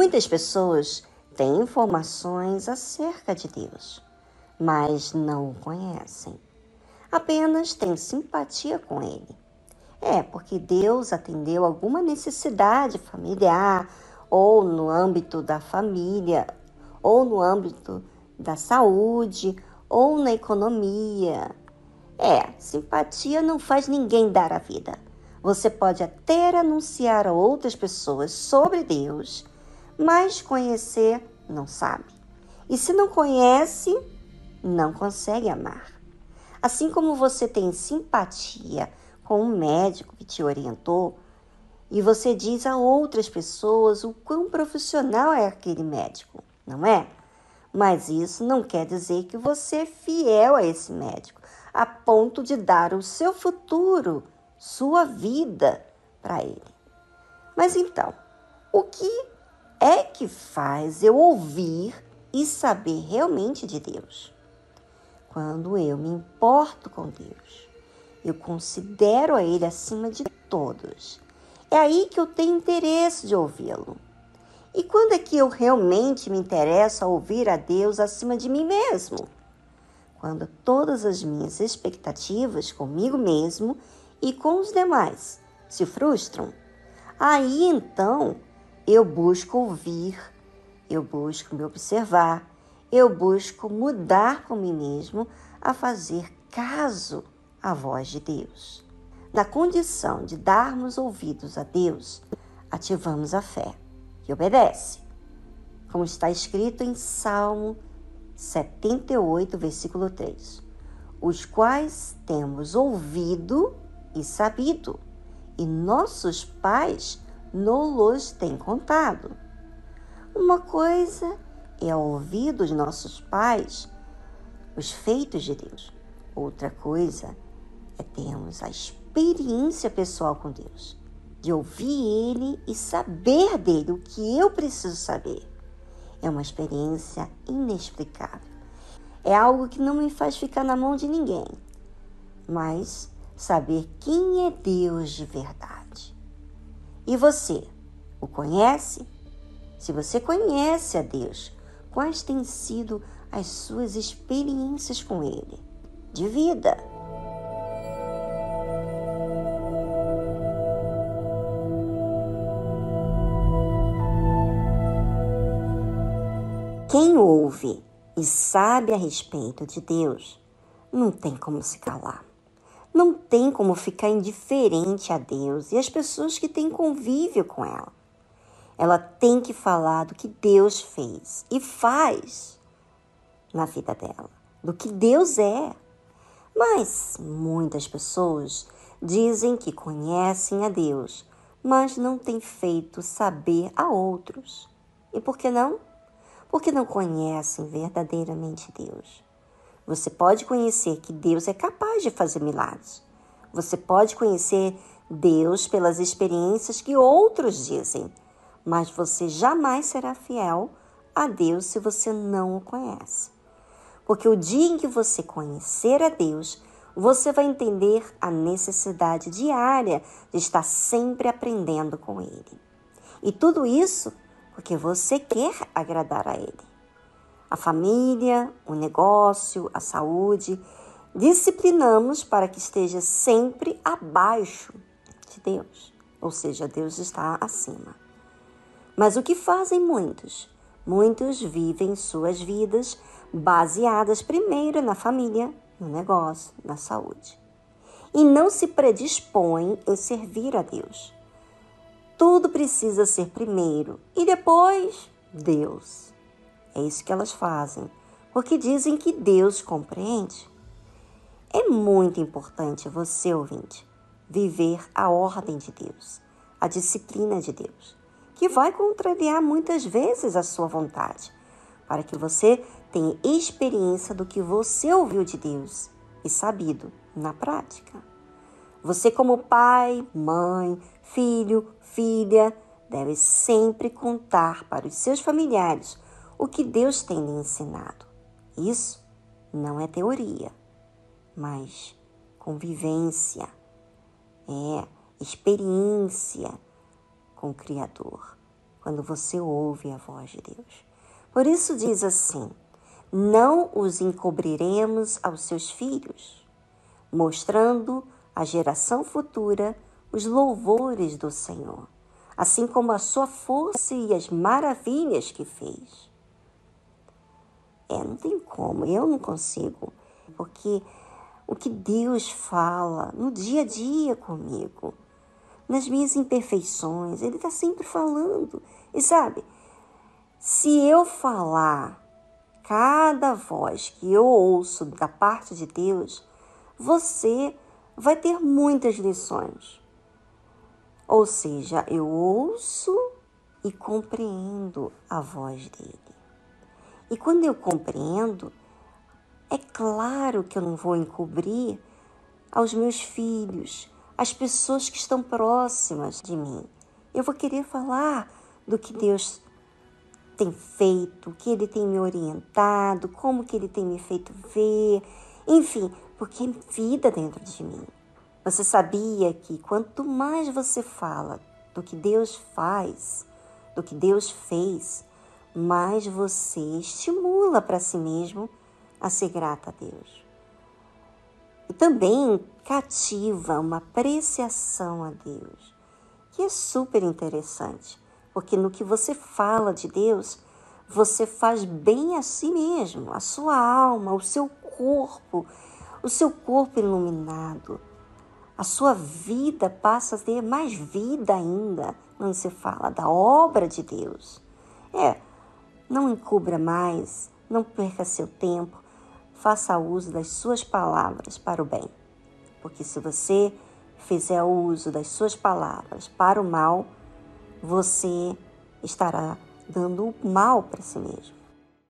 Muitas pessoas têm informações acerca de Deus, mas não o conhecem. Apenas têm simpatia com Ele. Porque Deus atendeu alguma necessidade familiar, ou no âmbito da família, ou no âmbito da saúde, ou na economia. Simpatia não faz ninguém dar a vida. Você pode até anunciar a outras pessoas sobre Deus, mas conhecer não sabe. E se não conhece, não consegue amar. Assim como você tem simpatia com um médico que te orientou, e você diz a outras pessoas o quão profissional é aquele médico, não é? Mas isso não quer dizer que você é fiel a esse médico, a ponto de dar o seu futuro, sua vida para ele. Mas então, o que é que faz eu ouvir e saber realmente de Deus? Quando eu me importo com Deus, eu considero a Ele acima de todos. É aí que eu tenho interesse de ouvi-lo. E quando é que eu realmente me interesso a ouvir a Deus acima de mim mesmo? Quando todas as minhas expectativas comigo mesmo e com os demais se frustram. Aí então eu busco ouvir, eu busco me observar, eu busco mudar com mim mesmo a fazer caso à voz de Deus. Na condição de darmos ouvidos a Deus, ativamos a fé, que obedece. Como está escrito em Salmo 78, versículo 3. Os quais temos ouvido e sabido, e nossos pais nos têm contado. Uma coisa é ouvir dos nossos pais os feitos de Deus. Outra coisa é termos a experiência pessoal com Deus, de ouvir Ele e saber dele o que eu preciso saber. É uma experiência inexplicável. É algo que não me faz ficar na mão de ninguém, mas saber quem é Deus de verdade. E você, o conhece? Se você conhece a Deus, quais têm sido as suas experiências com Ele de vida? Quem ouve e sabe a respeito de Deus, não tem como se calar. Não tem como ficar indiferente a Deus e às pessoas que têm convívio com ela. Ela tem que falar do que Deus fez e faz na vida dela, do que Deus é. Mas muitas pessoas dizem que conhecem a Deus, mas não têm feito saber a outros. E por que não? Porque não conhecem verdadeiramente Deus. Você pode conhecer que Deus é capaz de fazer milagres. Você pode conhecer Deus pelas experiências que outros dizem, mas você jamais será fiel a Deus se você não o conhece. Porque o dia em que você conhecer a Deus, você vai entender a necessidade diária de estar sempre aprendendo com Ele. E tudo isso porque você quer agradar a Ele. A família, o negócio, a saúde, disciplinamos para que esteja sempre abaixo de Deus. Ou seja, Deus está acima. Mas o que fazem muitos? Muitos vivem suas vidas baseadas primeiro na família, no negócio, na saúde. E não se predispõem em servir a Deus. Tudo precisa ser primeiro e depois Deus. É isso que elas fazem, porque dizem que Deus compreende. É muito importante você, ouvinte, viver a ordem de Deus, a disciplina de Deus, que vai contrariar muitas vezes a sua vontade, para que você tenha experiência do que você ouviu de Deus e sabido na prática. Você, como pai, mãe, filho, filha, deve sempre contar para os seus familiares o que Deus tem lhe ensinado. Isso não é teoria, mas convivência, experiência com o Criador. quando você ouve a voz de Deus. Por isso diz assim: não os encobriremos aos seus filhos, mostrando à geração futura os louvores do Senhor, assim como a sua força e as maravilhas que fez. Não tem como, eu não consigo, porque o que Deus fala no dia a dia comigo, nas minhas imperfeições, Ele está sempre falando. E sabe, se eu falar cada voz que eu ouço da parte de Deus, você vai ter muitas lições. Ou seja, eu ouço e compreendo a voz dele. E quando eu compreendo, é claro que eu não vou encobrir aos meus filhos, às pessoas que estão próximas de mim. Eu vou querer falar do que Deus tem feito, o que Ele tem me orientado, como que Ele tem me feito ver, enfim, porque é vida dentro de mim. Você sabia que quanto mais você fala do que Deus faz, do que Deus fez, mais você estimula para si mesmo a ser grata a Deus. E também cativa uma apreciação a Deus, que é super interessante, porque no que você fala de Deus, você faz bem a si mesmo, a sua alma, o seu corpo iluminado. A sua vida passa a ter mais vida ainda quando você fala da obra de Deus. Não encubra mais, não perca seu tempo, faça uso das suas palavras para o bem. Porque se você fizer uso das suas palavras para o mal, você estará dando o mal para si mesmo.